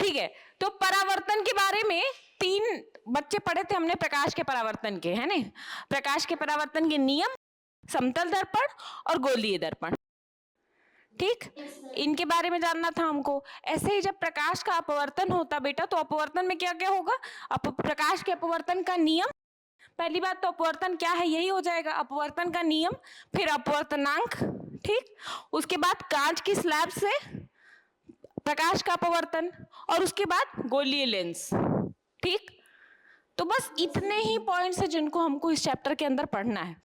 ठीक है, तो परावर्तन के बारे में 3 बच्चे पढ़े थे हमने प्रकाश के परावर्तन के, है ना? प्रकाश के परावर्तन के नियम, समतल दर्पण और गोलीय दर्पण। ठीक, इनके बारे में जानना था हमको। ऐसे ही जब प्रकाश का अपवर्तन होता बेटा, तो अपवर्तन में क्या क्या होगा? प्रकाश के अपवर्तन का नियम, पहली बात तो अपवर्तन क्या है यही हो जाएगा, अपवर्तन का नियम, फिर अपवर्तनांक, ठीक, उसके बाद कांच की स्लैब से प्रकाश का अपवर्तन, और उसके बाद गोलीय लेंस। ठीक, तो बस इतने ही पॉइंट्स है जिनको हमको इस चैप्टर के अंदर पढ़ना है।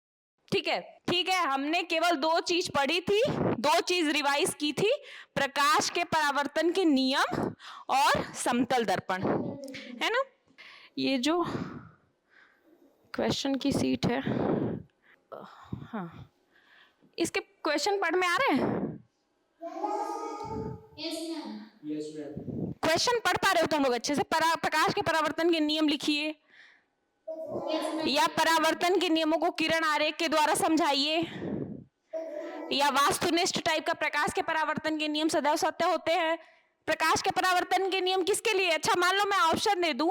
ठीक है, ठीक है, हमने केवल 2 चीज पढ़ी थी, 2 चीज रिवाइज की थी, प्रकाश के परावर्तन के नियम और समतल दर्पण, है ना? ये जो क्वेश्चन की सीट है, हाँ, इसके क्वेश्चन पढ़ में आ रहे हैं? क्वेश्चन पढ़ पा रहे हो तुम लोग अच्छे से? प्रकाश के परावर्तन के नियम लिखिए, या परावर्तन के नियमों को किरण आरेख के द्वारा समझाइए, या वास्तुनिष्ठ टाइप का प्रकाश के परावर्तन के नियम सदैव सत्य होते हैं। प्रकाश के परावर्तन के नियम किसके लिए? अच्छा मान लो मैं ऑप्शन दे दूं,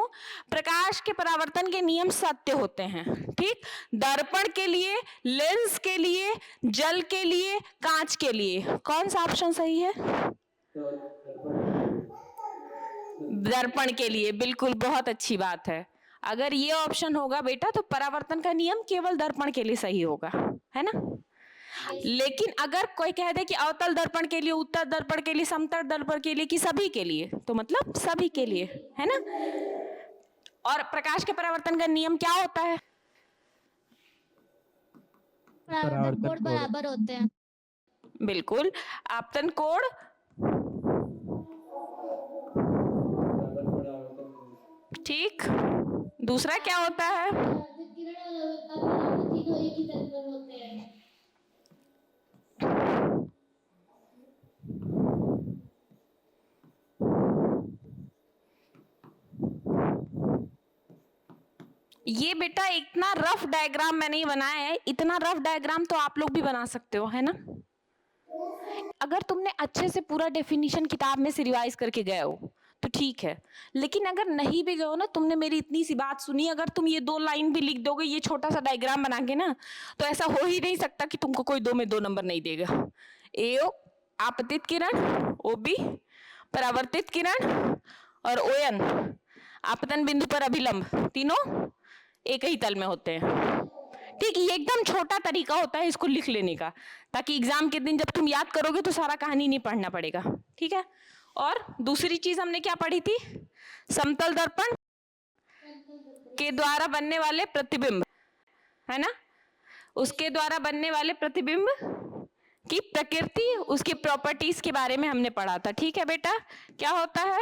प्रकाश के परावर्तन के नियम सत्य होते हैं, ठीक, दर्पण के लिए, लेंस के लिए, जल के लिए, कांच के लिए, कौन सा ऑप्शन सही है? दर्पण के लिए, बिल्कुल, बहुत अच्छी बात है। अगर ये ऑप्शन होगा बेटा तो परावर्तन का नियम केवल दर्पण के लिए सही होगा, है ना? लेकिन अगर कोई कह दे कि अवतल दर्पण के लिए, उत्तल दर्पण के लिए, समतल दर्पण के लिए, कि सभी के लिए, तो मतलब सभी के लिए, है ना? और प्रकाश के परावर्तन का नियम क्या होता है? परावर्तन कोण बराबर होते हैं। बिल्कुल, आपतन कोण ठीक। दूसरा क्या होता है? ये बेटा इतना रफ डायग्राम मैंने ही बनाया है, इतना रफ डायग्राम तो आप लोग भी बना सकते हो, है ना? अगर तुमने अच्छे से पूरा डेफिनेशन किताब में से रिवाइज करके गए हो तो ठीक है, लेकिन अगर नहीं भी गए हो ना, तुमने मेरी इतनी सी बात सुनी, अगर तुम ये 2 लाइन भी लिख दोगे ये छोटा सा डायग्राम बना के ना, तो ऐसा हो ही नहीं सकता कि तुमको कोई 2 में 2 नंबर नहीं देगा। एओ आपतित किरण, ओबी परावर्तित किरण, और ओएन आपतन बिंदु पर अभिलंब, तीनों एक ही तल में होते हैं। ठीक, ये एकदम छोटा तरीका होता है इसको लिख लेने का, ताकि एग्जाम के दिन जब तुम याद करोगे तो सारा कहानी नहीं पढ़ना पड़ेगा, ठीक है? और दूसरी चीज हमने क्या पढ़ी थी? समतल दर्पण के द्वारा बनने वाले प्रतिबिंब, है ना? उसके द्वारा बनने वाले प्रतिबिंब की प्रकृति, उसकी प्रॉपर्टीज के बारे में हमने पढ़ा था, ठीक है बेटा? क्या होता है?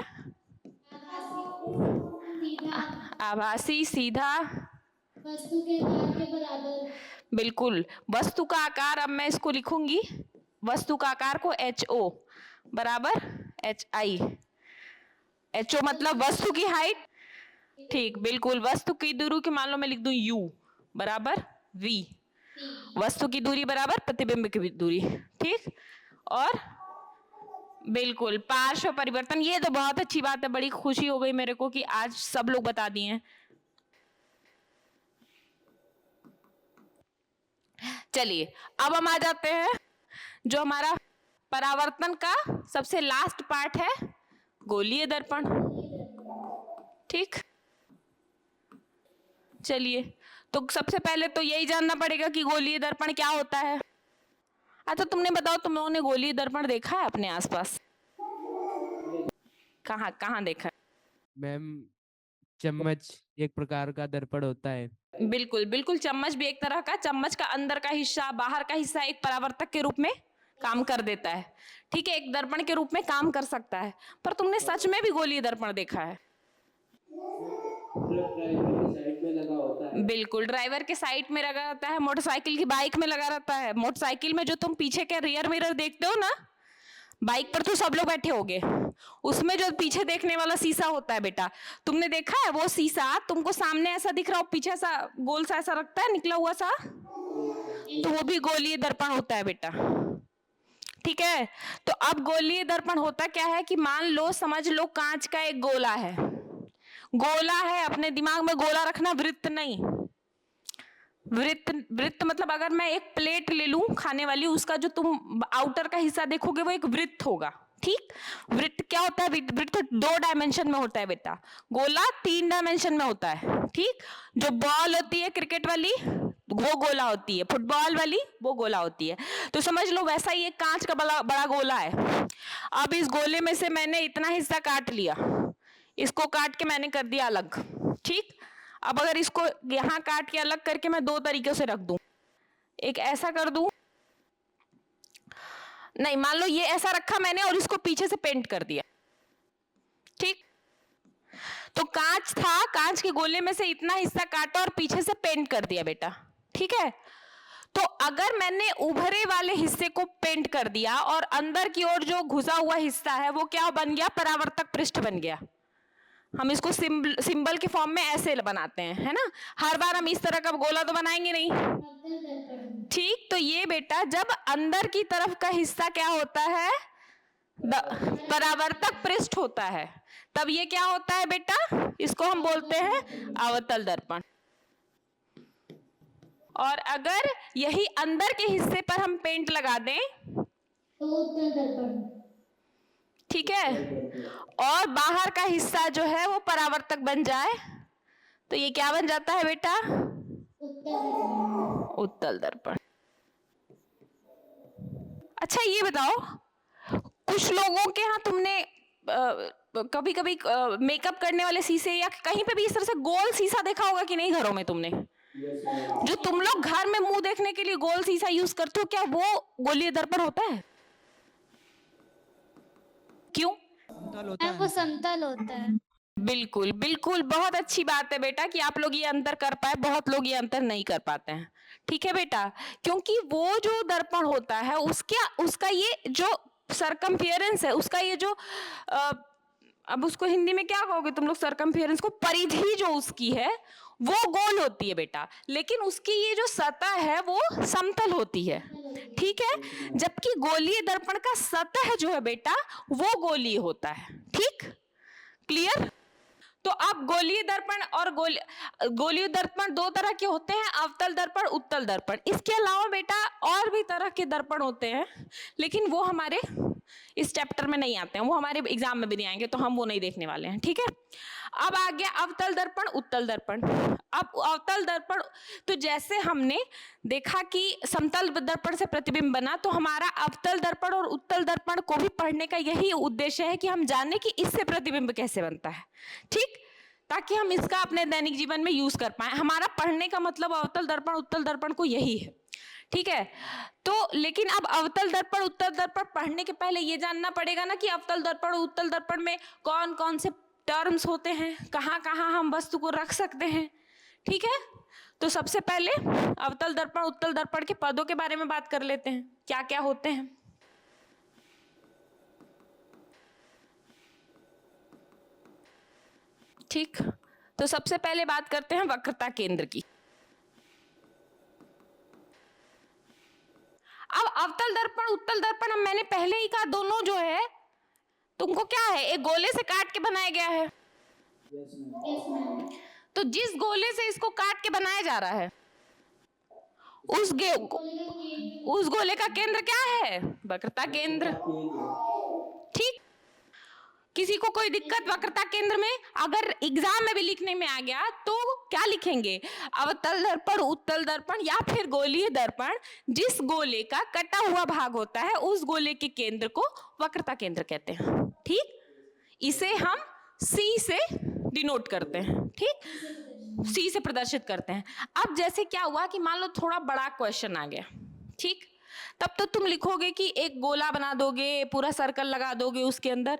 आभासी, सीधा, वस्तु के आकार के बराबर। बिल्कुल, वस्तु का आकार, अब मैं इसको लिखूंगी, वस्तु का आकार को HO बराबर HI, HO मतलब वस्तु की हाइट, ठीक, बिल्कुल, वस्तु की दूरी की मान लो मैं लिख दूं U बराबर V, वस्तु की दूरी बराबर प्रतिबिंब की दूरी, ठीक, और बिल्कुल पार्श्व परिवर्तन, ये तो बहुत अच्छी बात है, बड़ी खुशी हो गई मेरे को कि आज सब लोग बता दिए हैं। चलिए अब हम आ जाते हैं जो हमारा परावर्तन का सबसे लास्ट पार्ट है, गोलीय दर्पण, ठीक। चलिए, तो सबसे पहले तो यही जानना पड़ेगा कि गोलीय दर्पण क्या होता है। अच्छा तुमने बताओ, तुम लोगों ने गोलीय दर्पण देखा है अपने आसपास? कहाँ कहाँ देखा? मैम चम्मच एक प्रकार का दर्पण होता है। बिल्कुल बिल्कुल, चम्मच भी एक तरह का, चम्मच का अंदर का हिस्सा, बाहर का हिस्सा एक परावर्तक के रूप में काम कर देता है, ठीक है, एक दर्पण के रूप में काम कर सकता है। पर तुमने सच में भी गोलीय दर्पण देखा है? बिल्कुल, ड्राइवर के साइड में लगा रहता है, मोटरसाइकिल की बाइक में लगा रहता है। मोटरसाइकिल में जो तुम पीछे के रियर मिरर देखते हो ना, बाइक पर तो सब लोग बैठे होंगे, उसमें जो पीछे देखने वाला शीशा होता है बेटा, तुमने देखा है? वो शीशा तुमको सामने ऐसा दिख रहा हो, पीछे सा गोल सा ऐसा रखता है, निकला हुआ सा, तो वो भी गोलीय दर्पण होता है बेटा, ठीक है। तो अब गोलीय दर्पण होता क्या है कि मान लो, समझ लो कांच का एक गोला है, गोला है, अपने दिमाग में गोला रखना, वृत्त नहीं। वृत्त, वृत्त मतलब अगर मैं एक प्लेट ले लूं खाने वाली, उसका जो तुम आउटर का हिस्सा देखोगे वो एक वृत्त होगा, ठीक। वृत्त क्या होता है? वृत्त 2 डायमेंशन में होता है बेटा, गोला 3 डायमेंशन में होता है, ठीक। जो बॉल होती है क्रिकेट वाली वो गोला होती है, फुटबॉल वाली वो गोला होती है। तो समझ लो वैसा ही एक कांच का बड़ा बड़ा गोला है। अब इस गोले में से मैंने इतना हिस्सा काट लिया, इसको काट के मैंने कर दिया अलग, ठीक। अब अगर इसको यहां काट के अलग करके मैं 2 तरीके से रख दूं, एक ऐसा कर दूं, नहीं मान लो ये ऐसा रखा मैंने और इसको पीछे से पेंट कर दिया, ठीक। तो कांच था, कांच के गोले में से इतना हिस्सा काटा और पीछे से पेंट कर दिया बेटा, ठीक है। तो अगर मैंने उभरे वाले हिस्से को पेंट कर दिया और अंदर की ओर जो घुसा हुआ हिस्सा है वो क्या बन गया? परावर्तक पृष्ठ बन गया। हम इसको सिंबल के फॉर्म में ऐसे बनाते हैं, है ना। हर बार हम इस तरह का गोला तो बनाएंगे नहीं, अवतल दर्पण। ठीक। तो ये बेटा जब अंदर की तरफ का हिस्सा क्या होता है? परावर्तक पृष्ठ होता है, तब ये क्या होता है बेटा? इसको हम बोलते हैं अवतल दर्पण। और अगर यही अंदर के हिस्से पर हम पेंट लगा दें, तो उत्तल दर्पण। ठीक है, और बाहर का हिस्सा जो है वो परावर्तक बन जाए, तो ये क्या बन जाता है बेटा? उत्तल दर्पण। उत्तल दर्पण। अच्छा ये बताओ, कुछ लोगों के यहाँ तुमने कभी कभी मेकअप करने वाले शीशे या कहीं पे भी इस तरह से गोल शीशा देखा होगा कि नहीं घरों में तुमने? जो तुम लोग घर में मुंह देखने के लिए गोल शीशा यूज करते हो, क्या वो गोलीय दर्पण होता है? क्यों? समतल होता मैम वो है। समतल होता है। बिल्कुल बिल्कुल, बहुत अच्छी बात है बेटा कि आप लोग ये अंतर कर पाए, बहुत लोग ये अंतर नहीं कर पाते हैं, ठीक है बेटा। क्योंकि वो जो दर्पण होता है उसका ये जो सरकमफियरेंस है, उसका ये जो अब उसको हिंदी में क्या कहोगे तुम लोग? सरकमफियरेंस को, परिधि जो उसकी है वो गोल होती है बेटा, लेकिन उसकी ये जो सतह है वो समतल होती है, ठीक है। जबकि गोलीय दर्पण का सतह जो है बेटा वो गोलीय होता है, ठीक। क्लियर? तो अब गोलीय दर्पण और गोलीय दर्पण 2 तरह के होते हैं, अवतल दर्पण, उत्तल दर्पण। इसके अलावा बेटा और भी तरह के दर्पण होते हैं, लेकिन वो हमारे इस चैप्टर में नहीं आते हैं, वो हमारे एग्जाम में भी नहीं आएंगे, तो हम वो नहीं देखने वाले हैं, ठीक है। अब आ गया अवतल दर्पण, उत्तल दर्पण। अब अवतल दर्पण, तो जैसे हमने देखा कि समतल दर्पण से प्रतिबिंब बना, तो हमारा अवतल दर्पण और उत्तल दर्पण को भी पढ़ने का यही उद्देश्य है कि हम जाने कि इससे प्रतिबिंब कैसे बनता है, ठीक, ताकि हम इसका अपने दैनिक जीवन में यूज कर पाए। हमारा पढ़ने का मतलब अवतल दर्पण उत्तल दर्पण को यही है, ठीक है। तो लेकिन अब अवतल दर्पण उत्तल दर्पण पढ़ने के पहले ये जानना पड़ेगा ना कि अवतल दर्पण और उत्तल दर्पण में कौन कौन से टर्म्स होते हैं, कहाँ कहाँ हम वस्तु को रख सकते हैं, ठीक है। तो सबसे पहले अवतल दर्पण उत्तल दर्पण के पदों के बारे में बात कर लेते हैं, क्या क्या होते हैं। ठीक, तो सबसे पहले बात करते हैं वक्रता केंद्र की। अब अवतल दर्पण उत्तल दर्पण, अब मैंने पहले ही कहा, दोनों जो है तुमको क्या है, एक गोले से काट के बनाया गया है। Yes ma'am. तो जिस गोले से इसको काट के बनाया जा रहा है उस गोले का केंद्र क्या है? वक्रता केंद्र, ठीक। किसी को कोई दिक्कत वक्रता केंद्र में? अगर एग्जाम में भी लिखने में आ गया तो क्या लिखेंगे? अवतल दर्पण, उत्तल दर्पण या फिर गोलीय दर्पण, जिस गोले का कटा हुआ भाग होता है उस गोले के केंद्र को वक्रता केंद्र कहते हैं, ठीक। इसे हम सी से डिनोट करते हैं, ठीक, सी से प्रदर्शित करते हैं। अब जैसे क्या हुआ कि मान लो थोड़ा बड़ा क्वेश्चन आ गया, ठीक, तब तो तुम लिखोगे कि एक गोला बना दोगे, पूरा सर्कल लगा दोगे उसके अंदर,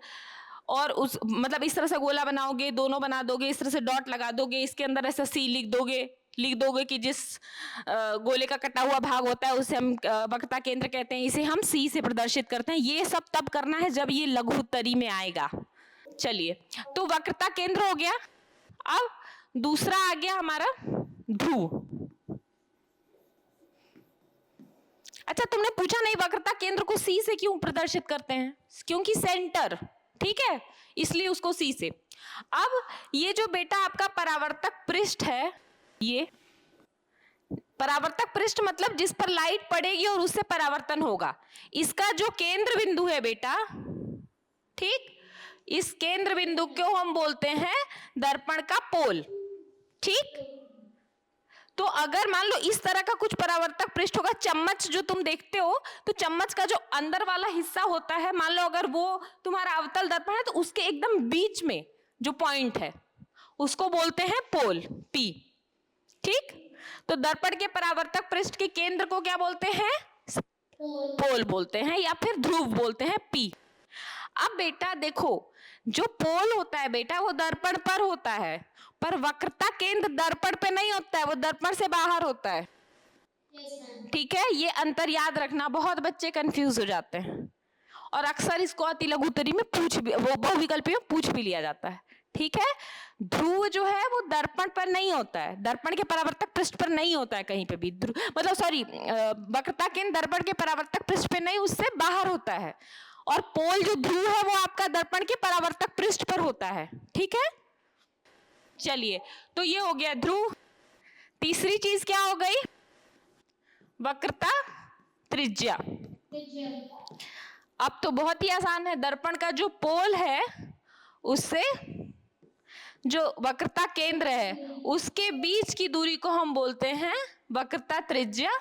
और उस मतलब इस तरह से गोला बनाओगे, दोनों बना दोगे, इस तरह से डॉट लगा दोगे, इसके अंदर ऐसा सी लिख दोगे कि जिस गोले का कटा हुआ भाग होता है उसे हम वक्रता केंद्र कहते हैं, इसे हम सी से प्रदर्शित करते हैं। ये सब तब करना है जब ये लघुत्तरी में आएगा। चलिए, तो वक्रता केंद्र हो गया। अब दूसरा आ गया हमारा ध्रुव। अच्छा तुमने पूछा नहीं वक्रता केंद्र को सी से क्यों प्रदर्शित करते हैं? क्योंकि सेंटर, ठीक है, इसलिए उसको सी से। अब ये जो बेटा आपका परावर्तक पृष्ठ है, ये परावर्तक पृष्ठ मतलब जिस पर लाइट पड़ेगी और उससे परावर्तन होगा, इसका जो केंद्र बिंदु है बेटा, ठीक, इस केंद्र बिंदु को हम बोलते हैं दर्पण का पोल, ठीक। तो अगर मान लो इस तरह का कुछ परावर्तक पृष्ठ होगा, चम्मच जो तुम देखते हो, तो चम्मच का जो अंदर वाला हिस्सा होता है, मान लो अगर वो तुम्हारा अवतल दर्पण है, तो उसके एकदम बीच में जो पॉइंट है उसको बोलते हैं पोल, पी, ठीक। तो दर्पण के परावर्तक पृष्ठ के केंद्र को क्या बोलते हैं? पोल बोलते हैं या फिर ध्रुव बोलते हैं, पी। अब बेटा देखो, जो पोल होता है बेटा वो दर्पण पर होता है, पर वक्रता केंद्र दर्पण पे नहीं होता है, वो दर्पण से बाहर होता है, ठीक है। ये अंतर याद रखना, बहुत बच्चे कंफ्यूज हो जाते हैं और अक्सर इसको अति लघुत्तरी में वो बहुविकल्पी में पूछ भी लिया जाता है, ठीक है। ध्रुव जो है वो दर्पण पर नहीं होता है, दर्पण के परावर्तक पृष्ठ पर नहीं होता है कहीं पे भी, मतलब सॉरी, वक्रता केंद्र दर्पण के परावर्तक पृष्ठ पे नहीं, उससे बाहर होता है। और पोल जो ध्रुव है वो आपका दर्पण के परावर्तक पृष्ठ पर होता है, ठीक है। चलिए, तो ये हो गया ध्रुव। तीसरी चीज क्या हो गई? वक्रता त्रिज्या। अब तो बहुत ही आसान है, दर्पण का जो पोल है उससे जो वक्रता केंद्र है उसके बीच की दूरी को हम बोलते हैं वक्रता त्रिज्या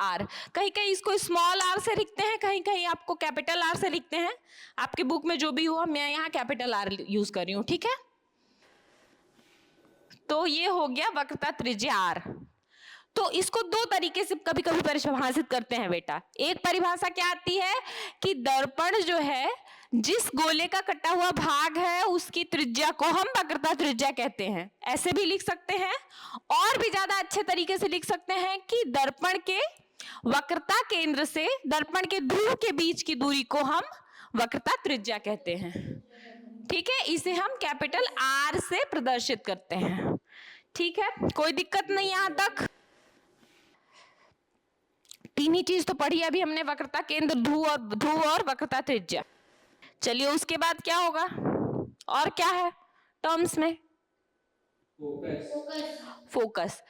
आर। कहीं कहीं इसको स्मॉल आर से लिखते हैं, कहीं कहीं आपको कैपिटल आर से लिखते हैं, आपकी बुक में जो भी हो, मैं यहाँ कैपिटल आर यूज कर रही हूँ, ठीक है। तो ये हो गया वक्रता त्रिज्या आर। तो इसको दो तरीके से कभी कभी परिभाषित करते हैं बेटा। एक परिभाषा क्या आती है कि दर्पण जो है, जिस गोले का कटा हुआ भाग है उसकी त्रिज्या को हम वक्रता त्रिज्या कहते हैं, ऐसे भी लिख सकते हैं। और भी ज्यादा अच्छे तरीके से लिख सकते हैं कि दर्पण के वक्रता केंद्र से दर्पण के ध्रुव के बीच की दूरी को हम वक्रता त्रिज्या कहते हैं, ठीक है। इसे हम कैपिटल आर से प्रदर्शित करते हैं, ठीक है। कोई दिक्कत नहीं यहां तक? तीन ही चीज तो पढ़ी अभी हमने, वक्रता केंद्र, ध्रुव और वक्रता त्रिज्या। चलिए उसके बाद क्या होगा और क्या है टर्म्स में? फोकस।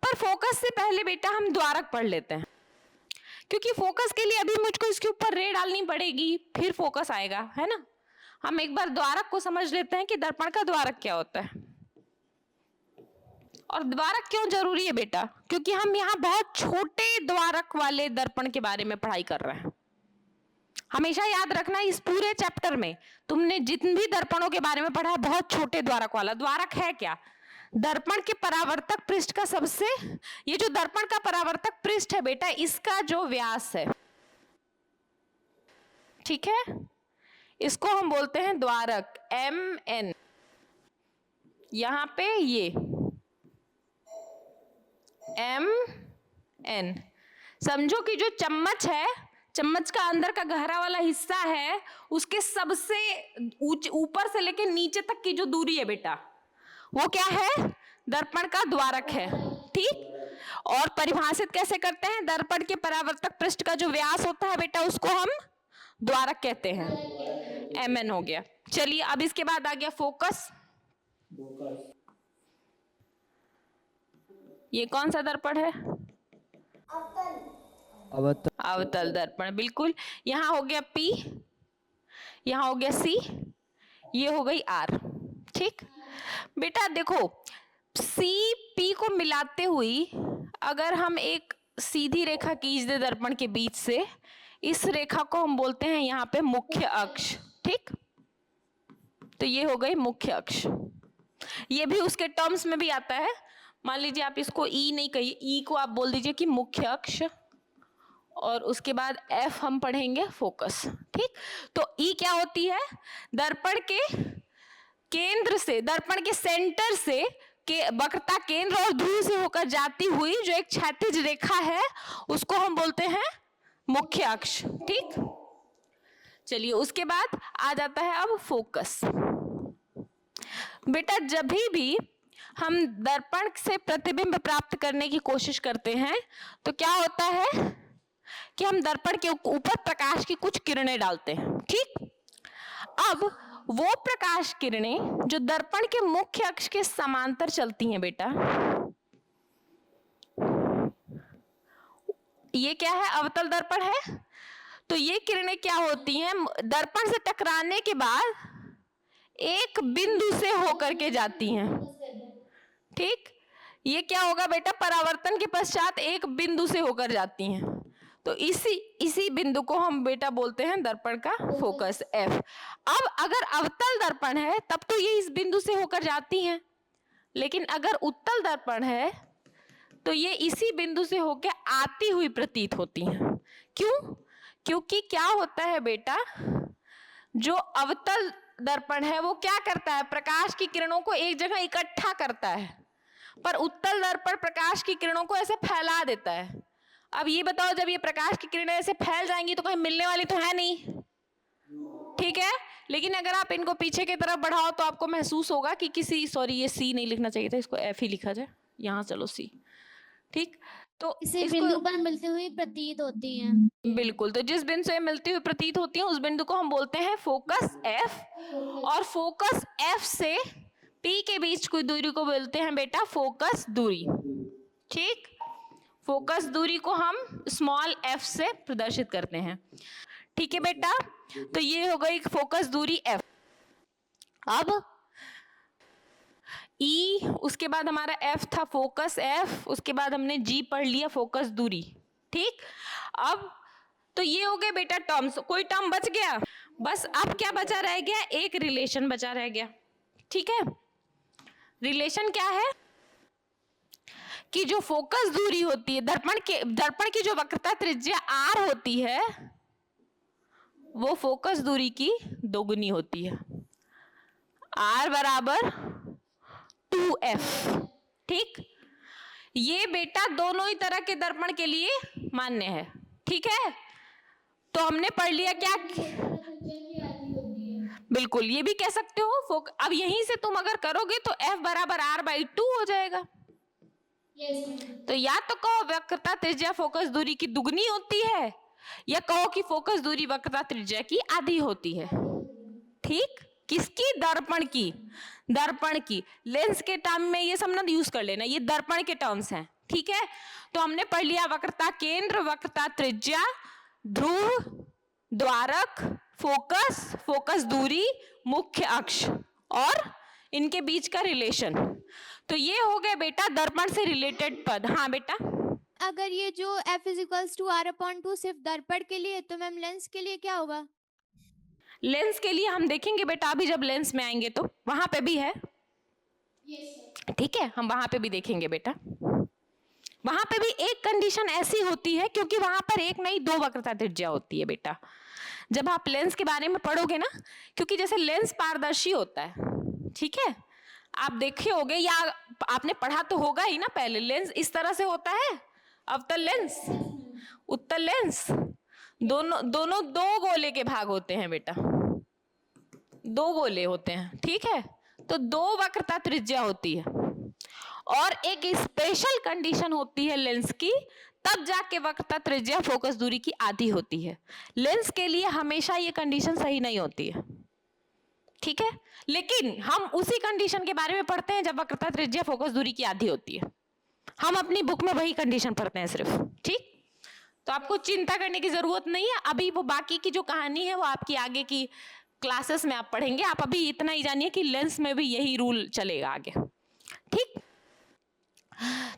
पर फोकस से पहले बेटा हम द्वारक पढ़ लेते हैं, क्योंकि फोकस के लिए अभी मुझको इसके ऊपर रे डालनी पड़ेगी, फिर फोकस आएगा, है ना। हम एक बार द्वारक को समझ लेते हैं कि दर्पण का द्वारक क्या होता है। और द्वारक क्यों जरूरी है बेटा? क्योंकि हम यहाँ बहुत छोटे द्वारक वाले दर्पण के बारे में पढ़ाई कर रहे हैं। हमेशा याद रखना, इस पूरे चैप्टर में तुमने जितने भी दर्पणों के बारे में पढ़ा है, बहुत छोटे द्वारक वाला। द्वारक है क्या? दर्पण के परावर्तक पृष्ठ का सबसे, ये जो दर्पण का परावर्तक पृष्ठ है बेटा, इसका जो व्यास है, ठीक है, इसको हम बोलते हैं द्वारक, MN। यहां पे ये MN। समझो कि जो चम्मच है, चम्मच का अंदर का गहरा वाला हिस्सा है, उसके सबसे ऊपर से लेके नीचे तक की जो दूरी है बेटा, वो क्या है? दर्पण का द्वारक है, ठीक। और परिभाषित कैसे करते हैं? दर्पण के परावर्तक पृष्ठ का जो व्यास होता है बेटा, उसको हम द्वारक कहते हैं, MN हो गया। चलिए अब इसके बाद आ गया फोकस। ये कौन सा दर्पण है? अवतल दर्पण, बिल्कुल। यहाँ हो गया P, यहाँ हो गया C, ये हो गई R, ठीक। बेटा देखो, C P को मिलाते हुई अगर हम एक सीधी रेखा खींच दे दर्पण के बीच से, इस रेखा को हम बोलते हैं यहाँ पे मुख्य अक्ष, ठीक। तो ये हो गई मुख्य अक्ष। ये भी उसके टर्म्स में भी आता है। मान लीजिए आप इसको E नहीं कहिए, E को आप बोल दीजिए कि मुख्य अक्ष, और उसके बाद F हम पढ़ेंगे फोकस, ठीक। तो E क्या होती है? दर्पण के केंद्र से, दर्पण के सेंटर से वक्रता केंद्र और ध्रुव से होकर जाती हुई जो एक क्षैतिज रेखा है, उसको हम बोलते हैं मुख्य अक्ष, ठीक। चलिए उसके बाद आ जाता है अब फोकस। बेटा जब भी हम दर्पण से प्रतिबिंब प्राप्त करने की कोशिश करते हैं तो क्या होता है? कि हम दर्पण के ऊपर प्रकाश की कुछ किरणें डालते हैं, ठीक। अब वो प्रकाश किरणें जो दर्पण के मुख्य अक्ष के समांतर चलती हैं बेटा, ये क्या है, अवतल दर्पण है। तो ये किरणें क्या होती हैं, दर्पण से टकराने के बाद एक बिंदु से होकर के जाती हैं, ठीक। ये क्या होगा बेटा, परावर्तन के पश्चात एक बिंदु से होकर जाती हैं। तो इसी बिंदु को हम बेटा बोलते हैं दर्पण का फोकस एफ। अब अगर अवतल दर्पण है तब तो ये इस बिंदु से होकर जाती हैं, लेकिन अगर उत्तल दर्पण है तो ये इसी बिंदु से होकर आती हुई प्रतीत होती हैं। क्यों? क्योंकि क्या होता है बेटा, जो अवतल दर्पण है वो क्या करता है, प्रकाश की किरणों को एक जगह इकट्ठा करता है, पर उत्तल दर्पण प्रकाश की किरणों को ऐसे फैला देता है। अब ये बताओ, जब ये प्रकाश की किरणें ऐसे फैल जाएंगी तो कहीं मिलने वाली तो है नहीं, ठीक है। लेकिन अगर आप इनको पीछे की तरफ बढ़ाओ तो आपको महसूस होगा कि किसी, सॉरी ये सी नहीं लिखना चाहिए था, इसको एफ ही लिखा जाए, यहाँ चलो सी, ठीक। तो इसे बिंदु पर मिलती हुई प्रतीत होती हैं। बिल्कुल, तो जिस बिंदु से मिलती हुई प्रतीत होती है उस बिंदु को हम बोलते हैं फोकस एफ, और फोकस एफ से पी के बीच की दूरी को बोलते हैं बेटा फोकस दूरी, ठीक। फोकस दूरी को हम स्मॉल एफ से प्रदर्शित करते हैं, ठीक है बेटा। तो ये हो गई फोकस दूरी एफ। अब ई, उसके बाद हमारा एफ था फोकस एफ, उसके बाद हमने जी पढ़ लिया फोकस दूरी, ठीक। अब तो ये हो गए बेटा टर्म्स, कोई टर्म बच गया, बस अब क्या बचा रह गया, एक रिलेशन बचा रह गया, ठीक है। रिलेशन क्या है कि जो फोकस दूरी होती है, दर्पण की जो वक्रता त्रिज्या आर होती है वो फोकस दूरी की दोगुनी होती है, आर बराबर 2f, ठीक। ये बेटा दोनों ही तरह के दर्पण के लिए मान्य है, ठीक है। तो हमने पढ़ लिया क्या, बिल्कुल ये भी कह सकते हो। अब यहीं से तुम अगर करोगे तो f बराबर r/2 हो जाएगा। तो या तो कहो वक्रता त्रिज्या फोकस दूरी की दुगनी होती है, या कहो कि फोकस दूरी वक्रता त्रिज्या की आधी होती है, ठीक। किसकी, दर्पण की, दर्पण की। लेंस के टर्म में ये सब ना यूज कर लेना, ये दर्पण के टर्म्स हैं, ठीक है। तो हमने पढ़ लिया वक्रता केंद्र, वक्रता त्रिज्या, ध्रुव, द्वारक, फोकस, फोकस दूरी, मुख्य अक्ष और इनके बीच का रिलेशन। तो ये हो गए बेटा दर्पण से रिलेटेड पद। हाँ बेटा, अगर ये जो F = R/2 सिर्फ दर्पण के लिए, तो मैम लेंस के लिए क्या होगा? लेंस के लिए हम देखेंगे बेटा, अभी जब लेंस में आएंगे तो वहां पे भी है, ठीक है, हम वहां पे भी देखेंगे बेटा। वहां पे भी एक कंडीशन ऐसी होती है क्योंकि वहां पर एक नहीं दो वक्रता त्रिज्या होती है बेटा, जब आप लेंस के बारे में पढ़ोगे ना। क्योंकि जैसे लेंस पारदर्शी होता है, ठीक है, आप देखे होगे या आपने पढ़ा तो होगा ही ना पहले, लेंस इस तरह से होता है, अवतल लेंस, उत्तल लेंस, दोनों दो गोले के भाग होते हैं बेटा, दो गोले होते हैं, ठीक है। तो दो वक्रता त्रिज्या होती है और एक स्पेशल कंडीशन होती है लेंस की, तब जाके वक्रता त्रिज्या फोकस दूरी की आधी होती है। लेंस के लिए हमेशा ये कंडीशन सही नहीं होती है, ठीक है, लेकिन हम उसी कंडीशन के बारे में पढ़ते हैं जब वक्रता त्रिज्या फोकस दूरी की आधी होती है। हम अपनी बुक में वही कंडीशन पढ़ते हैं सिर्फ, ठीक। तो आपको चिंता करने की जरूरत नहीं है। अभी वो बाकी की जो कहानी है वो आपकी आगे की क्लासेस में आप पढ़ेंगे। आप अभी इतना ही जानिए कि लेंस में भी यही रूल चलेगा आगे, ठीक।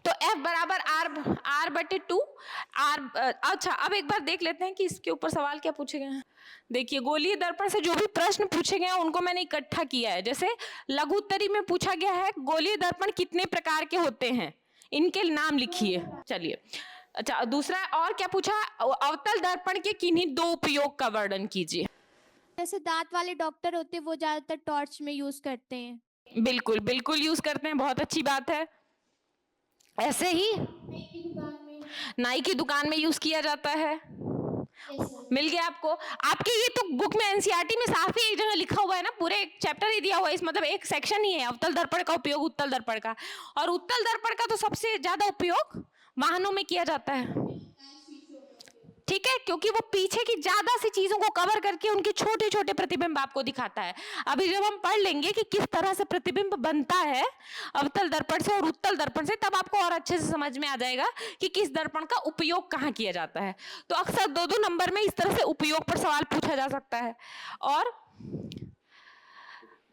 तो F बराबर R/2 R। अच्छा, अब एक बार देख लेते हैं कि इसके ऊपर सवाल क्या पूछे गए हैं। देखिए, गोलीय दर्पण से जो भी प्रश्न पूछे गए हैं उनको मैंने इकट्ठा किया है। जैसे लघु उत्तरी में पूछा गया है गोलीय दर्पण कितने प्रकार के होते हैं, इनके नाम लिखिए। चलिए, अच्छा, दूसरा और क्या पूछा, अवतल दर्पण के किन्हीं दो उपयोग का वर्णन कीजिए। जैसे दांत वाले डॉक्टर होते हैं वो ज्यादातर टॉर्च में यूज करते हैं। बिल्कुल बिल्कुल यूज करते हैं, बहुत अच्छी बात है। ऐसे ही नाई की दुकान में यूज किया जाता है। मिल गया आपको। आपके ये तो बुक में एनसीईआरटी में साफ ही एक जगह लिखा हुआ है ना, पूरे एक चैप्टर ही दिया हुआ है, इस मतलब एक सेक्शन ही है अवतल दर्पण का उपयोग उत्तल दर्पण का। और उत्तल दर्पण का तो सबसे ज्यादा उपयोग वाहनों में किया जाता है, ठीक है, क्योंकि वो पीछे की ज्यादा सी चीजों को कवर करके उनके छोटे छोटे प्रतिबिंब आपको दिखाता है। अभी जब हम पढ़ लेंगे कि किस तरह से प्रतिबिंब बनता है अवतल दर्पण से और उत्तल दर्पण से, तब आपको और अच्छे से समझ में आ जाएगा कि किस दर्पण का उपयोग कहाँ किया जाता है। तो अक्सर 2-2 नंबर में इस तरह से उपयोग पर सवाल पूछा जा सकता है। और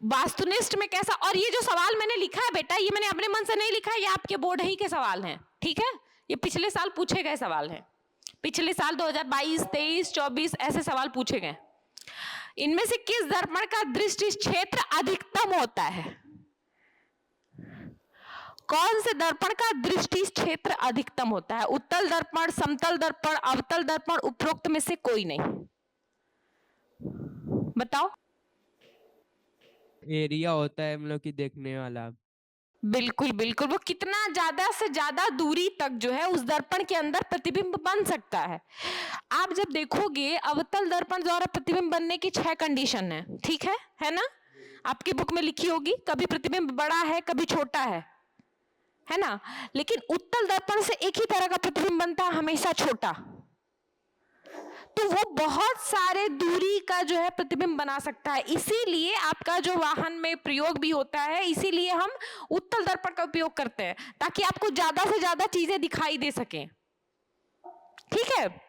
वास्तुनिष्ठ में कैसा, और ये जो सवाल मैंने लिखा है बेटा, ये मैंने अपने मन से नहीं लिखा है, ये आपके बोर्ड ही के सवाल हैं। ठीक है, ये पिछले साल पूछे गए सवाल हैं। पिछले साल 2022, 23, 24 ऐसे सवाल पूछे गए। इनमें से किस दर्पण का दृष्टि क्षेत्र अधिकतम होता है? कौन से दर्पण का दृष्टि क्षेत्र अधिकतम होता है? उत्तल दर्पण, समतल दर्पण, अवतल दर्पण, उपरोक्त में से कोई नहीं। बताओ। एरिया होता है हम लोग की देखने वाला। बिल्कुल बिल्कुल, वो कितना ज्यादा से ज्यादा दूरी तक जो है उस दर्पण के अंदर प्रतिबिंब बन सकता है। आप जब देखोगे अवतल दर्पण द्वारा प्रतिबिंब बनने की 6 कंडीशन है। ठीक है ना? आपकी बुक में लिखी होगी, कभी प्रतिबिंब बड़ा है, कभी छोटा है ना? लेकिन उत्तल दर्पण से एक ही तरह का प्रतिबिंब बनता है, हमेशा छोटा। तो वो बहुत सारे दूरी का जो है प्रतिबिंब बना सकता है। इसीलिए आपका जो वाहन में प्रयोग भी होता है, इसीलिए हम उत्तल दर्पण का उपयोग करते हैं, ताकि आपको ज्यादा से ज्यादा चीजें दिखाई दे सकें। ठीक है,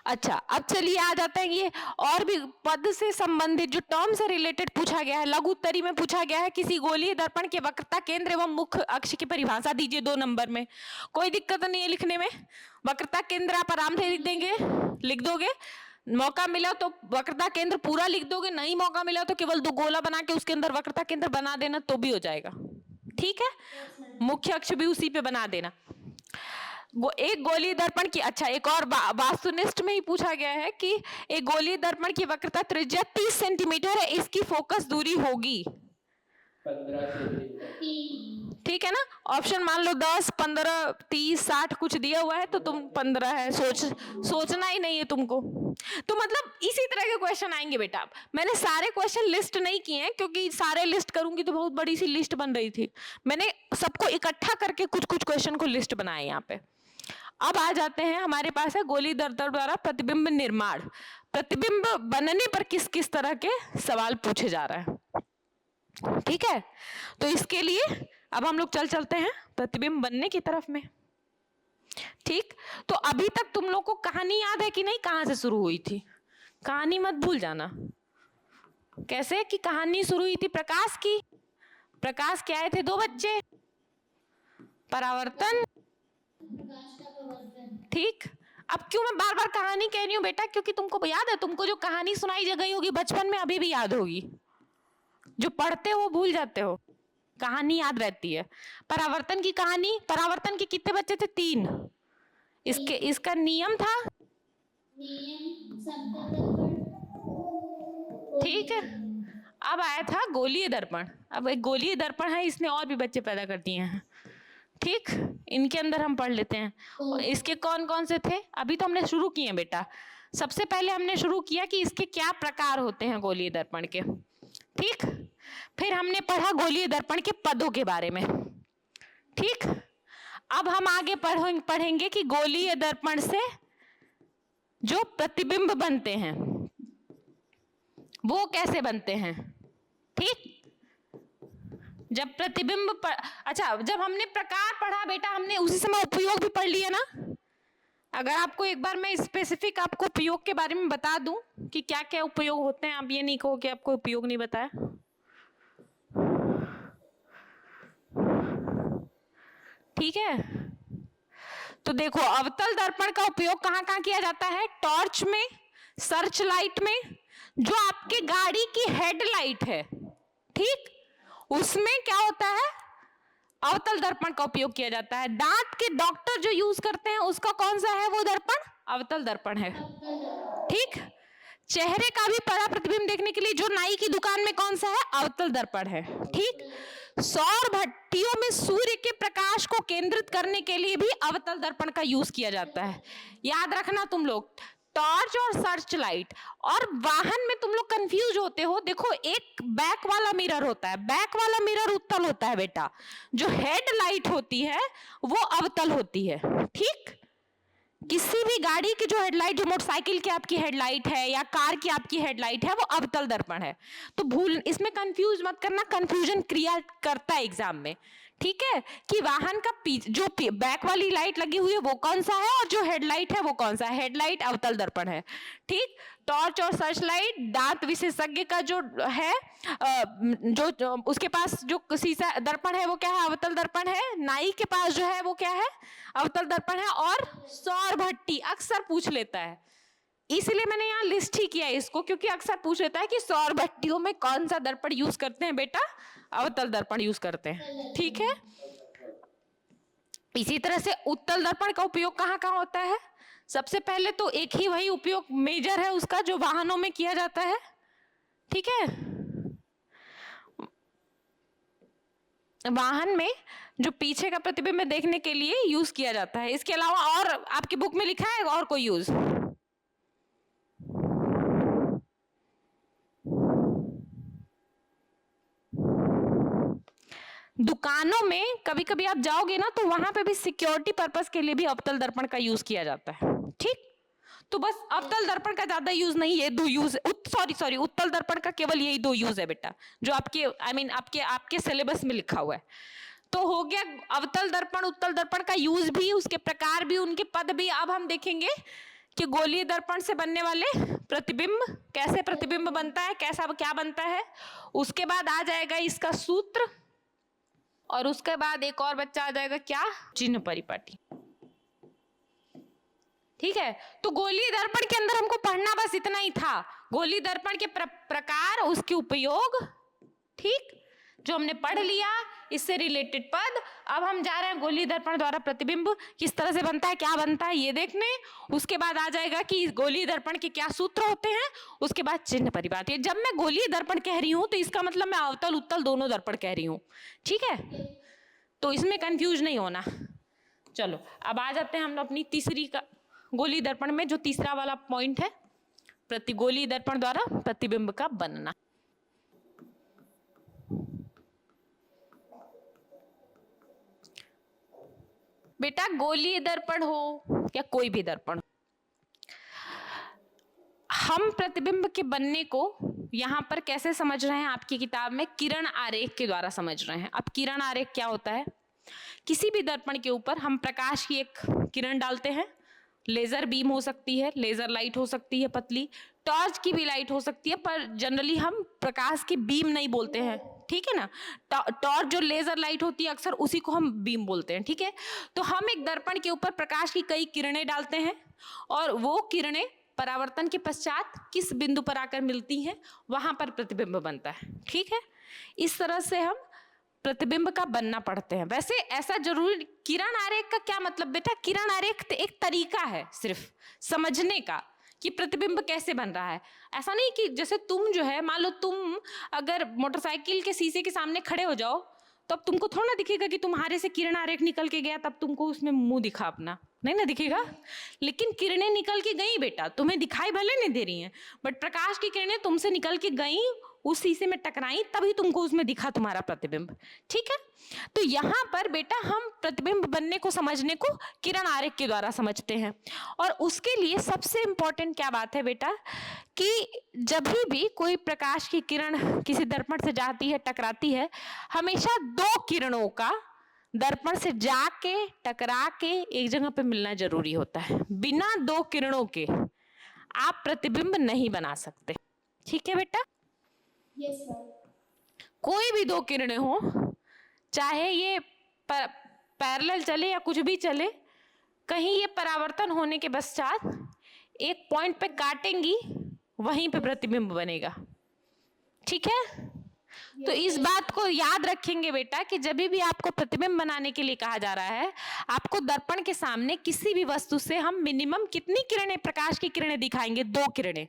अच्छा अब चलिए आ जाते हैं ये और भी पद से संबंधित जो टर्म से रिलेटेड पूछा गया है। लघु उत्तरी में पूछा गया है किसी गोलीय दर्पण के वक्रता केंद्र एवं मुख्य अक्ष की परिभाषा दीजिए 2 नंबर में। कोई दिक्कत नहीं है लिखने में, वक्रता केंद्र आप आराम से लिख देंगे, लिख दोगे। मौका मिला तो वक्रता केंद्र पूरा लिख दोगे, नहीं मौका मिला तो केवल 2 गोला बना के उसके अंदर वक्रता केंद्र बना देना तो भी हो जाएगा। ठीक है, मुख्य अक्ष भी उसी पे बना देना। एक गोलीय दर्पण की, अच्छा एक और वास्तुनिष्ठ में ही पूछा गया है कि एक गोलीय दर्पण की वक्रता त्रिज्या 30 सेंटीमीटर है, इसकी फोकस दूरी होगी 15 से। ठीक है ना? ऑप्शन मान लो 10, 15, 30, 60 कुछ दिया हुआ है तो तुम 15 है, सोचना ही नहीं है तुमको। तो मतलब इसी तरह के क्वेश्चन आएंगे बेटा। मैंने सारे क्वेश्चन लिस्ट नहीं किए हैं क्योंकि सारे लिस्ट करूंगी तो बहुत बड़ी सी लिस्ट बन रही थी। मैंने सबको इकट्ठा करके कुछ कुछ क्वेश्चन को लिस्ट बनाए यहाँ पे। अब आ जाते हैं, हमारे पास है गोलीय दर्पण द्वारा प्रतिबिंब निर्माण। प्रतिबिंब बनने पर किस किस तरह के सवाल पूछे जा रहे हैं। ठीक है, तो इसके लिए अब हम लोग चलते हैं प्रतिबिंब बनने की तरफ में। ठीक, तो अभी तक तुम लोग को कहानी याद है कि नहीं, कहां से शुरू हुई थी? कहानी मत भूल जाना। कैसे कि कहानी शुरू हुई थी प्रकाश की। प्रकाश के आए थे 2 बच्चे, परावर्तन। ठीक, अब क्यों मैं बार बार कहानी कह रही हूँ बेटा? क्योंकि तुमको याद है, तुमको जो कहानी सुनाई गई होगी बचपन में अभी भी याद होगी। जो पढ़ते हो वो भूल जाते हो, कहानी याद रहती है। परावर्तन की कहानी, परावर्तन के कितने बच्चे थे? 3। इसका नियम था, ठीक है। अब आया था गोलीय दर्पण। अब एक गोलीय दर्पण है, इसने और भी बच्चे पैदा कर दिए हैं। ठीक, इनके अंदर हम पढ़ लेते हैं। और इसके कौन कौन से थे? अभी तो हमने शुरू किए बेटा। सबसे पहले हमने शुरू किया कि इसके क्या प्रकार होते हैं गोलीय दर्पण के। ठीक, फिर हमने पढ़ा गोलीय दर्पण के पदों के बारे में। ठीक, अब हम आगे पढ़ेंगे कि गोलीय दर्पण से जो प्रतिबिंब बनते हैं वो कैसे बनते हैं। ठीक, जब प्रतिबिंब अच्छा, जब हमने प्रकार पढ़ा बेटा, हमने उसी समय उपयोग भी पढ़ लिया ना। अगर आपको एक बार मैं स्पेसिफिक आपको उपयोग के बारे में बता दूं कि क्या क्या उपयोग होते हैं, आप ये नहीं कहो कि आपको उपयोग नहीं बताया। ठीक है, तो देखो अवतल दर्पण का उपयोग कहाँ कहाँ किया जाता है? टॉर्च में, सर्च लाइट में, जो आपके गाड़ी की हेडलाइट है, ठीक, उसमें क्या होता है? अवतल दर्पण का उपयोग किया जाता है। दांत के डॉक्टर जो यूज करते हैं उसका कौन सा है वो दर्पण? अवतल दर्पण है। ठीक, चेहरे का भी बड़ा प्रतिबिंब देखने के लिए जो नाई की दुकान में कौन सा है? अवतल दर्पण है। ठीक, सौर भट्टियों में सूर्य के प्रकाश को केंद्रित करने के लिए भी अवतल दर्पण का यूज किया जाता है। याद रखना तुम लोग, टॉर्च और सर्च लाइट। और वाहन में तुम लोग कंफ्यूज होते हो, देखो एक बैक वाला मिरर होता है, बैक वाला मिरर उत्तल होता है बेटा, जो हेड लाइट होती है वो अवतल होती है। ठीक, किसी भी गाड़ी की जो हेडलाइट, जो मोटरसाइकिल की आपकी हेडलाइट है या कार की आपकी हेडलाइट है, वो अवतल दर्पण है। तो भूल, इसमें कंफ्यूज मत करना, कंफ्यूजन क्रिएट करता है एग्जाम में, ठीक है, कि वाहन का जो बैक वाली लाइट लगी हुई है वो कौन सा है और जो हेडलाइट है वो कौन सा है। हेडलाइट अवतल दर्पण है, ठीक। टॉर्च और सर्च लाइट दांत विशेषज्ञ का जो है, जो उसके पास जो शीशा दर्पण है वो क्या है, अवतल दर्पण है। नाई के पास जो है वो क्या है, अवतल दर्पण है। और सौर भट्टी अक्सर पूछ लेता है, इसलिए मैंने यहाँ लिस्ट ही किया है इसको, क्योंकि अक्सर पूछ लेता है कि सौर भट्टियों में कौन सा दर्पण यूज करते हैं बेटा, अवतल दर्पण यूज करते हैं, ठीक है। इसी तरह से उत्तल दर्पण का उपयोग कहाँ कहाँ होता है। सबसे पहले तो एक ही वही उपयोग मेजर है उसका जो वाहनों में किया जाता है, ठीक है। वाहन में जो पीछे का प्रतिबिंब देखने के लिए यूज किया जाता है। इसके अलावा और आपकी बुक में लिखा है और कोई यूज? दुकानों में कभी कभी आप जाओगे ना तो वहां पे भी सिक्योरिटी पर्पस के लिए भी अवतल दर्पण का यूज किया जाता है, ठीक। तो बस अवतल दर्पण का ज्यादा यूज नहीं है, दो यूज, सॉरी उत्तल दर्पण का केवल यही दो यूज है बेटा, जो आपके आपके सिलेबस में लिखा हुआ है। तो हो गया अवतल दर्पण उत्तल दर्पण का यूज भी, उसके प्रकार भी, उनके पद भी। अब हम देखेंगे कि गोलीय दर्पण से बनने वाले प्रतिबिंब, कैसे प्रतिबिंब बनता है, कैसा क्या बनता है। उसके बाद आ जाएगा इसका सूत्र, और उसके बाद एक और बच्चा आ जाएगा क्या, चिन्ह परिपाटी, ठीक है। तो गोलीय दर्पण के अंदर हमको पढ़ना बस इतना ही था, गोलीय दर्पण के प्रकार, उसके उपयोग, ठीक, जो हमने पढ़ लिया, इससे रिलेटेड पद। अब हम जा रहे हैं गोलीय दर्पण द्वारा प्रतिबिंब किस तरह से बनता है, क्या बनता है ये देखने। उसके बाद आ जाएगा कि गोलीय दर्पण के क्या सूत्र होते हैं, उसके बाद चिन्ह परिपाटी। जब मैं गोलीय दर्पण कह रही हूं तो इसका मतलब मैं अवतल उत्तल दोनों दर्पण कह रही हूं, ठीक है। तो इसमें कंफ्यूज नहीं होना। चलो अब आ जाते हैं हम अपनी तीसरी का गोलीय दर्पण में, जो तीसरा वाला पॉइंट है, गोलीय दर्पण द्वारा प्रतिबिंब का बनना। बेटा गोलीय दर्पण हो या कोई भी दर्पण, हम प्रतिबिंब के बनने को यहाँ पर कैसे समझ रहे हैं, आपकी किताब में किरण आरेख के द्वारा समझ रहे हैं। अब किरण आरेख क्या होता है, किसी भी दर्पण के ऊपर हम प्रकाश की एक किरण डालते हैं, लेजर बीम हो सकती है, लेजर लाइट हो सकती है पतली, टॉर्च की भी लाइट हो सकती है, पर जनरली हम प्रकाश की बीम नहीं बोलते हैं, ठीक है ना। टॉर्च जो लेजर लाइट होती है अक्सर उसी को हम बीम बोलते हैं, ठीक है। तो हम एक दर्पण के ऊपर प्रकाश की कई किरणें डालते हैं और वो किरणें परावर्तन के पश्चात किस बिंदु पर आकर मिलती हैं, वहां पर प्रतिबिंब बनता है, ठीक है। इस तरह से हम प्रतिबिंब का बनना पढ़ते हैं। वैसे ऐसा जरूरी, किरण आरेख का क्या मतलब बेटा, किरण आरेख एक तरीका है सिर्फ समझने का कि प्रतिबिंब कैसे बन रहा है। ऐसा नहीं कि जैसे तुम जो है, मान लो तुम अगर मोटरसाइकिल के शीशे के सामने खड़े हो जाओ तो अब तुमको थोड़ा ना दिखेगा कि तुम्हारे से किरण आरेख निकल के गया, तब तुमको उसमें मुंह दिखा अपना, नहीं ना दिखेगा। लेकिन किरणें निकल के गई बेटा, तुम्हें दिखाई भले नहीं दे रही हैं, बट प्रकाश की किरणें तुमसे निकल के गई, उस शीशे में टकराई, तभी तुमको उसमें दिखा तुम्हारा प्रतिबिंब, ठीक है। तो यहाँ पर बेटा हम प्रतिबिंब बनने को समझने को किरण आरेख के द्वारा समझते हैं। और उसके लिए सबसे इंपॉर्टेंट क्या बात है बेटा, कि जब भी कोई प्रकाश की किरण किसी दर्पण से जाती है, टकराती है, हमेशा दो किरणों का दर्पण से जाके टकरा के एक जगह पे मिलना जरूरी होता है। बिना दो किरणों के आप प्रतिबिंब नहीं बना सकते, ठीक है बेटा। Yes sir. कोई भी दो किरणें हो, चाहे ये पैरेलल चले या कुछ भी चले, कहीं ये परावर्तन होने के पश्चात एक पॉइंट पे काटेंगी, वहीं पे प्रतिबिंब बनेगा, ठीक है। तो इस बात को याद रखेंगे बेटा कि जब भी आपको प्रतिबिंब बनाने के लिए कहा जा रहा है, आपको दर्पण के सामने किसी भी वस्तु से हम मिनिमम कितनी किरणें, प्रकाश की किरणें दिखाएंगे, दो किरणें।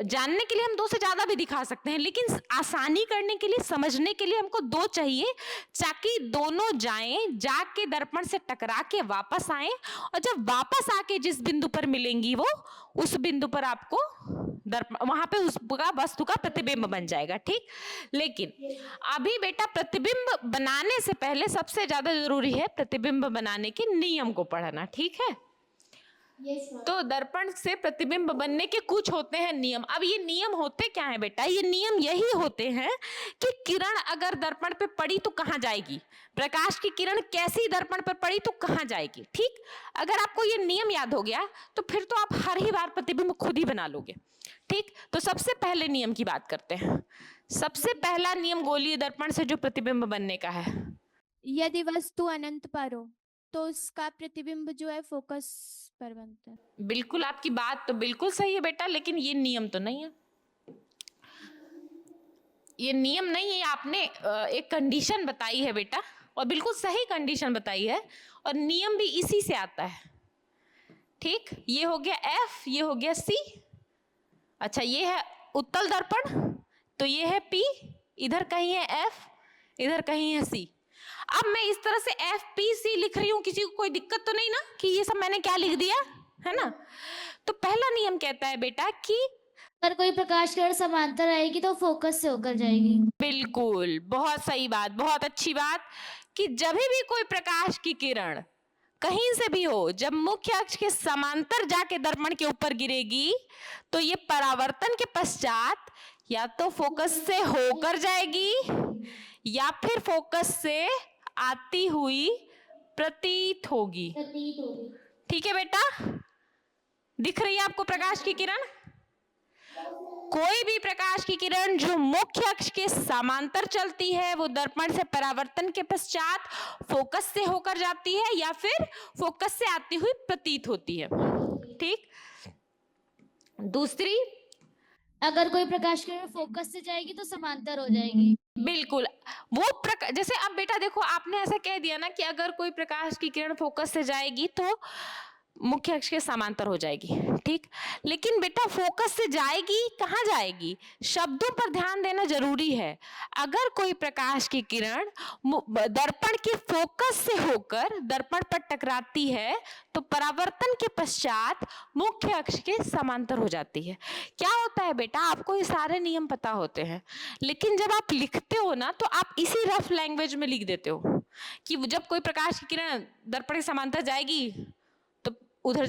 जानने के लिए हम दो से ज्यादा भी दिखा सकते हैं, लेकिन आसानी करने के लिए, समझने के लिए हमको दो चाहिए, ताकि दोनों जाएं, जाके दर्पण से टकरा के वापस आए, और जब वापस आके जिस बिंदु पर मिलेंगी वो, उस बिंदु पर आपको दर्पण, वहां पे उसका वस्तु का प्रतिबिंब बन जाएगा, ठीक। लेकिन अभी बेटा प्रतिबिंब बनाने से पहले सबसे ज्यादा जरूरी है प्रतिबिंब बनाने के नियम को पढ़ना, ठीक है। Yes, ma'am. तो दर्पण से प्रतिबिंब बनने के कुछ होते हैं नियम। अब ये नियम होते क्या है बेटा? ये नियम यही होते हैं कि किरण अगर दर्पण पे पड़ी तो कहाँ जाएगी, प्रकाश की किरण कैसी दर्पण पर पड़ी तो कहाँ जाएगी। ठीक, अगर आपको ये नियम याद हो गया तो फिर तो आप हर ही बार प्रतिबिंब खुद ही बना लोगे। ठीक, तो सबसे पहले नियम की बात करते हैं। सबसे पहला नियम गोलीय दर्पण से जो प्रतिबिंब बनने का है, यदि वस्तु अनंत पर हो तो उसका प्रतिबिंब जो है फोकस पर बनता है। बिल्कुल आपकी बात तो बिल्कुल सही है बेटा, लेकिन ये नियम तो नहीं है। ये नियम नहीं है, आपने एक कंडीशन बताई है बेटा, और बिल्कुल सही कंडीशन बताई है, और नियम भी इसी से आता है। ठीक, ये हो गया F, ये हो गया C। अच्छा, ये है उत्तल दर्पण, तो ये है P, इधर कहीं है F, इधर कहीं है C। अब मैं इस तरह से FPC लिख रही हूँ, किसी को कोई दिक्कत तो नहीं ना कि ये सब मैंने क्या लिख दिया है ना? तो पहला नियम कहता है बेटा कि अगर कोई प्रकाश किरण समांतर आएगी तो फोकस से होकर जाएगी। बिल्कुल, बहुत सही बात, बहुत अच्छी बात, कि जब भी कोई प्रकाश की किरण कहीं से भी हो, जब मुख्य अक्ष के समांतर जाके दर्पण के ऊपर गिरेगी तो ये परावर्तन के पश्चात या तो फोकस से होकर जाएगी या फिर फोकस से आती हुई प्रतीत होगी। ठीक है बेटा, दिख रही है आपको प्रकाश की किरण? कोई भी प्रकाश की किरण जो मुख्य अक्ष के समांतर चलती है वो दर्पण से परावर्तन के पश्चात फोकस से होकर जाती है या फिर फोकस से आती हुई प्रतीत होती है। ठीक, दूसरी, अगर कोई प्रकाश किरण फोकस से जाएगी तो समांतर हो जाएगी। बिल्कुल वो जैसे अब बेटा देखो, आपने ऐसा कह दिया ना कि अगर कोई प्रकाश की किरण फोकस से जाएगी तो मुख्य अक्ष के समांतर हो जाएगी। ठीक, लेकिन बेटा फोकस से जाएगी कहाँ जाएगी, शब्दों पर ध्यान देना जरूरी है। अगर कोई प्रकाश की किरण दर्पण के फोकस से होकर दर्पण पर टकराती है तो परावर्तन के पश्चात मुख्य अक्ष के समांतर हो जाती है। क्या होता है बेटा, आपको ये सारे नियम पता होते हैं, लेकिन जब आप लिखते हो ना तो आप इसी रफ लैंग्वेज में लिख देते हो कि जब कोई प्रकाश की किरण दर्पण के समांतर जाएगी उधर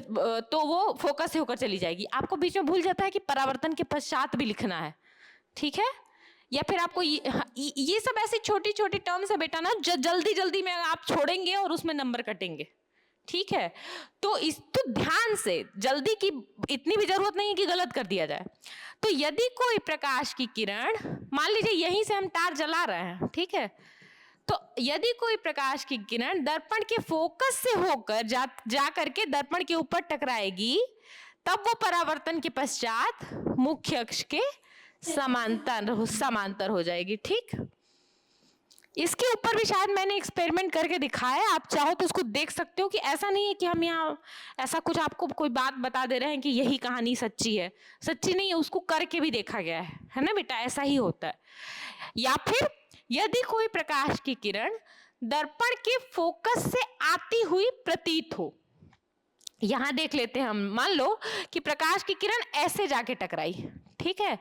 तो वो फोकस से होकर चली जाएगी। आपको बीच में भूल जाता है कि परावर्तन के पश्चात भी लिखना है। ठीक है, या फिर आपको ये सब ऐसी छोटी छोटी टर्म्स है बेटा ना, जल्दी जल्दी में आप छोड़ेंगे और उसमें नंबर कटेंगे। ठीक है, तो ध्यान से, जल्दी की इतनी भी जरूरत नहीं है कि गलत कर दिया जाए। तो यदि कोई प्रकाश की किरण, मान लीजिए यहीं से हम तार जला रहे हैं, ठीक है, तो यदि कोई प्रकाश की किरण दर्पण के फोकस से होकर जा करके दर्पण के ऊपर टकराएगी तब वो परावर्तन के पश्चात मुख्य अक्ष के समांतर हो जाएगी। ठीक, इसके ऊपर भी शायद मैंने एक्सपेरिमेंट करके दिखाया है, आप चाहो तो उसको देख सकते हो कि ऐसा नहीं है कि हम यहाँ ऐसा कुछ आपको कोई बात बता दे रहे हैं कि यही कहानी सच्ची है। सच्ची नहीं है, उसको करके भी देखा गया है ना बेटा, ऐसा ही होता है। या फिर यदि कोई प्रकाश की किरण दर्पण के फोकस से आती हुई प्रतीत हो, यहां देख लेते हैं हम, मान लो कि प्रकाश की किरण ऐसे जाके टकराई, ठीक है,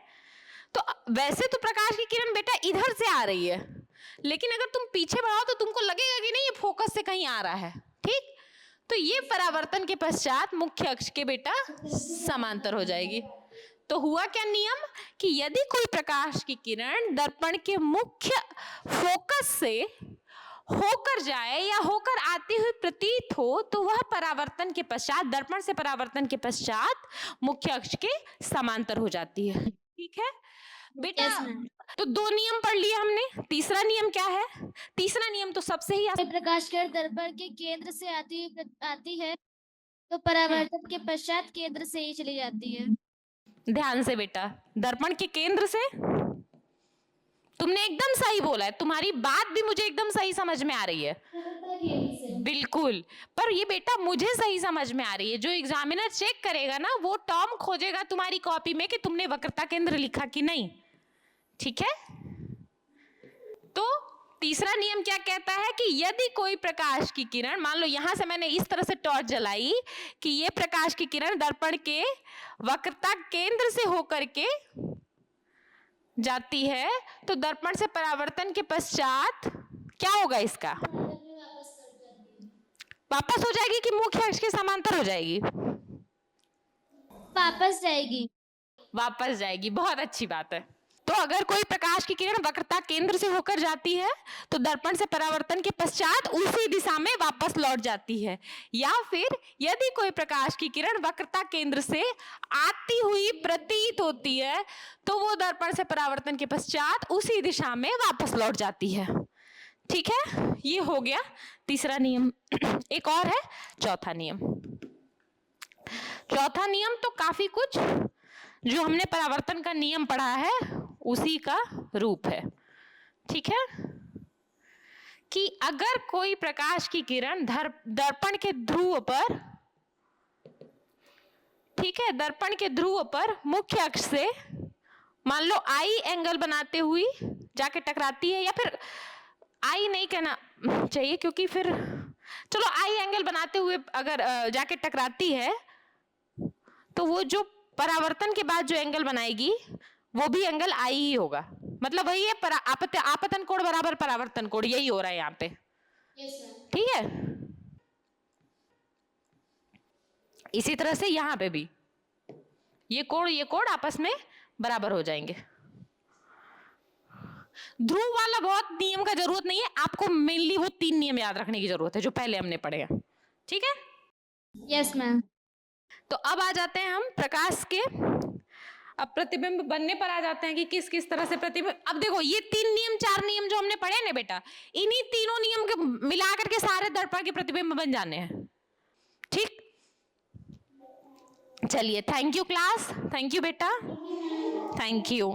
तो वैसे तो प्रकाश की किरण बेटा इधर से आ रही है, लेकिन अगर तुम पीछे बढ़ाओ तो तुमको लगेगा कि नहीं ये फोकस से कहीं आ रहा है। ठीक, तो ये परावर्तन के पश्चात मुख्य अक्ष के बेटा समांतर हो जाएगी। तो हुआ क्या नियम कि यदि कोई प्रकाश की किरण दर्पण के मुख्य फोकस से होकर जाए या होकर आती हुई प्रतीत हो तो वह परावर्तन के पश्चात, दर्पण से परावर्तन के पश्चात मुख्य अक्ष के समांतर हो जाती है। ठीक है बेटा, तो दो नियम पढ़ लिए हमने। तीसरा नियम क्या है? तीसरा नियम तो सबसे ही कोई प्रकाश किरण दर्पण के केंद्र से आती है तो परावर्तन के पश्चात केंद्र से ही चली जाती है। ध्यान से बेटा, दर्पण के केंद्र से, तुमने एकदम सही बोला है, तुम्हारी बात भी मुझे एकदम सही समझ में आ रही है, बिल्कुल, पर ये बेटा मुझे सही समझ में आ रही है। जो एग्जामिनर चेक करेगा ना वो टर्म खोजेगा तुम्हारी कॉपी में कि तुमने वक्रता केंद्र लिखा कि नहीं। ठीक है, तो तीसरा नियम क्या कहता है कि यदि कोई प्रकाश की किरण, मान लो यहां से मैंने इस तरह से टॉर्च जलाई कि ये प्रकाश की किरण दर्पण के वक्रता केंद्र से होकर के जाती है तो दर्पण से परावर्तन के पश्चात क्या होगा, इसका वापस हो जाएगी कि मुख्य अक्ष के समांतर हो जाएगी? वापस जाएगी। वापस जाएगी, बहुत अच्छी बात है। तो अगर कोई प्रकाश की किरण वक्रता केंद्र से होकर जाती है तो दर्पण से परावर्तन के पश्चात उसी दिशा में वापस लौट जाती है, या फिर यदि कोई प्रकाश की किरण वक्रता केंद्र से आती हुई प्रतीत होती है तो वो दर्पण से परावर्तन के पश्चात उसी दिशा में वापस लौट जाती है। ठीक है, ये हो गया तीसरा नियम। एक और है चौथा नियम। चौथा नियम तो काफी कुछ जो हमने परावर्तन का नियम पढ़ा है उसी का रूप है। ठीक है, कि अगर कोई प्रकाश की किरण दर्पण के ध्रुव पर, ठीक है, दर्पण के ध्रुव पर मुख्य अक्ष से मान लो आई एंगल बनाते हुई जाके टकराती है, या फिर आई नहीं कहना चाहिए क्योंकि फिर चलो आई एंगल बनाते हुए अगर जाके टकराती है तो वो जो परावर्तन के बाद जो एंगल बनाएगी वो भी एंगल आई ही होगा। मतलब वही है आपतन कोण बराबर परावर्तन कोण, यही हो रहा है यहाँ पे। ठीक है, इसी तरह से यहाँ पे भी ये कोण आपस में बराबर हो जाएंगे। ध्रुव वाला बहुत नियम का जरूरत नहीं है, आपको मेनली वो 3 नियम याद रखने की जरूरत है जो पहले हमने पढ़े हैं। ठीक है, यस मैम। तो अब आ जाते हैं हम प्रकाश के, अब प्रतिबिंब बनने पर आ जाते हैं कि किस किस तरह से प्रतिबिंब। अब देखो ये 3 नियम 4 नियम जो हमने पढ़े ना बेटा, इन्हीं तीनों नियम के मिला करके सारे दर्पण के प्रतिबिंब बन जाने हैं। ठीक, चलिए, thank you class, thank you बेटा, थैंक यू।